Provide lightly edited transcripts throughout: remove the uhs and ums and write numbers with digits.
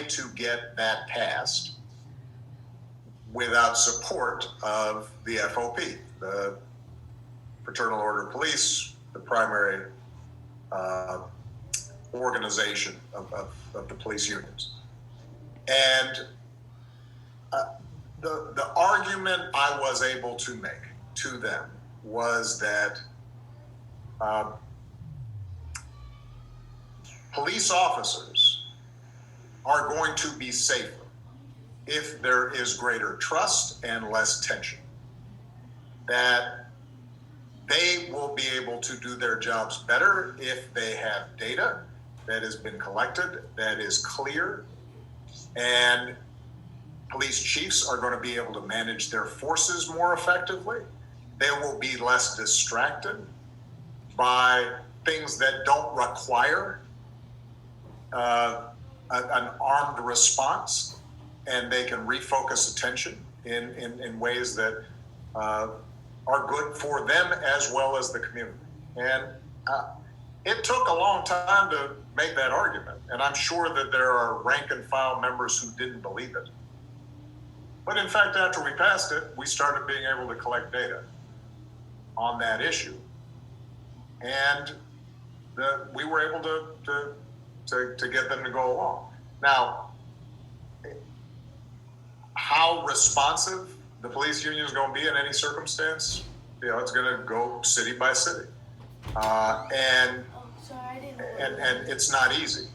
way to get that passed without support of the FOP, the Fraternal Order of Police, the primary organization of the police unions. And the argument I was able to make to them was that police officers are going to be safer if there is greater trust and less tension. That they will be able to do their jobs better if they have data that has been collected, that is clear, and police chiefs are going to be able to manage their forces more effectively. They will be less distracted by things that don't require an armed response, and they can refocus attention in ways that are good for them as well as the community. And it took a long time to make that argument, and I'm sure that there are rank and file members who didn't believe it. But in fact, after we passed it, we started being able to collect data on that issue, and we were able to get them to go along. Now, how responsive the police union is going to be in any circumstance, it's going to go city by city, and it's not easy.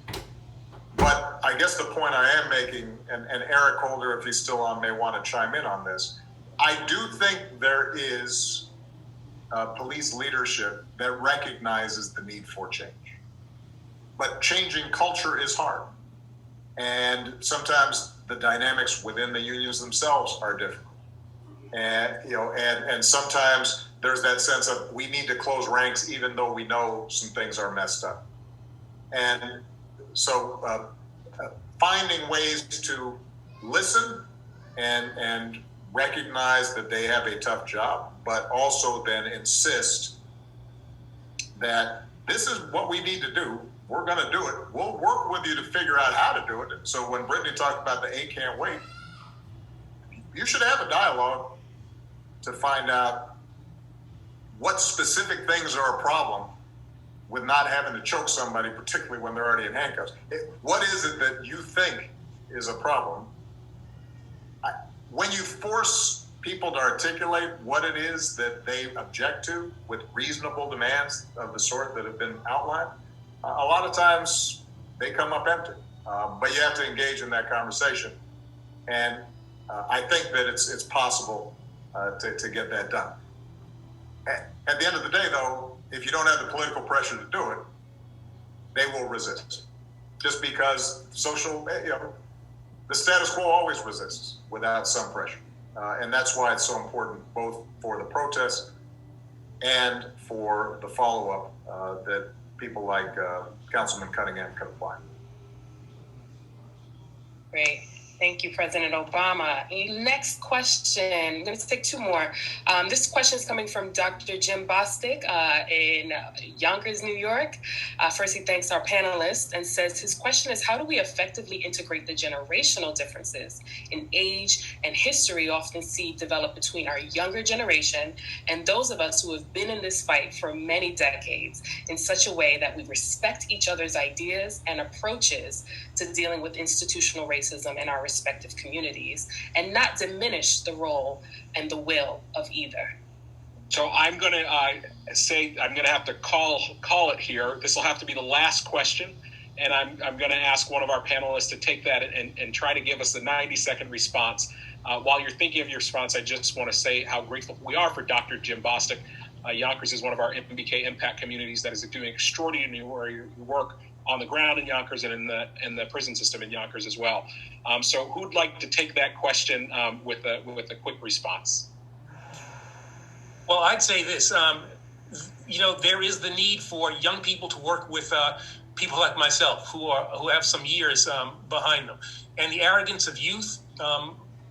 But I guess the point I am making, and Eric Holder, if he's still on, may want to chime in on this. I do think there is police leadership that recognizes the need for change. But changing culture is hard. And sometimes the dynamics within the unions themselves are different. And sometimes there's that sense of we need to close ranks even though we know some things are messed up. And so finding ways to listen and recognize that they have a tough job, but also then insist that this is what we need to do. We're going to do it. We'll work with you to figure out how to do it. So when Brittany talked about the 8 can't wait, you should have a dialogue to find out what specific things are a problem with not having to choke somebody, particularly when they're already in handcuffs. What is it that you think is a problem? When you force people to articulate what it is that they object to with reasonable demands of the sort that have been outlined, a lot of times they come up empty. But you have to engage in that conversation. And I think that it's possible to get that done. At the end of the day, though, if you don't have the political pressure to do it, they will resist. Just because the status quo always resists without some pressure. And that's why it's so important, both for the protests and for the follow-up that people like Councilman Cunningham can apply. Great. Thank you, President Obama. Next question. I'm going to take 2 more. This question is coming from Dr. Jim Bostic in Yonkers, New York. First, he thanks our panelists and says his question is, how do we effectively integrate the generational differences in age and history often see develop between our younger generation and those of us who have been in this fight for many decades in such a way that we respect each other's ideas and approaches to dealing with institutional racism in our respective communities and not diminish the role and the will of either? So I'm going to say I'm going to have to call it here. This will have to be the last question, and I'm going to ask one of our panelists to take that and try to give us the 90-second response. While you're thinking of your response, I just want to say how grateful we are for Dr. Jim Bostic. Yonkers is one of our MBK impact communities that is doing extraordinary work on the ground in Yonkers and in the prison system in Yonkers as well. So who'd like to take that question with a quick response? Well, I'd say this, there is the need for young people to work with people like myself who have some years behind them. And the arrogance of youth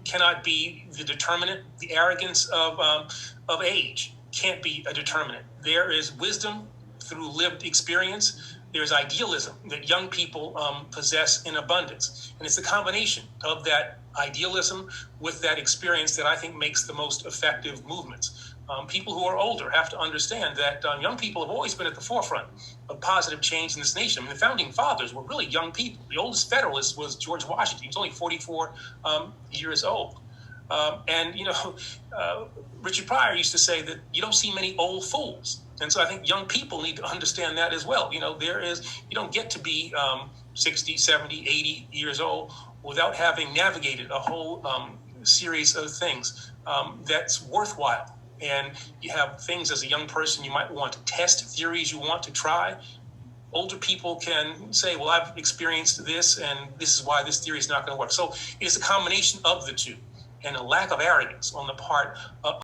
cannot be the determinant. The arrogance of age can't be a determinant. There is wisdom through lived experience there's idealism that young people possess in abundance. And it's a combination of that idealism with that experience that I think makes the most effective movements. People who are older have to understand that young people have always been at the forefront of positive change in this nation. I mean, the founding fathers were really young people. The oldest Federalist was George Washington. He was only 44 years old. And Richard Pryor used to say that you don't see many old fools. And so I think young people need to understand that as well. You don't get to be 60, 70, 80 years old without having navigated a whole series of things that's worthwhile. And you have things as a young person you might want to test, theories you want to try. Older people can say, well, I've experienced this, and this is why this theory is not going to work. So it's a combination of the two, and a lack of arrogance on the part of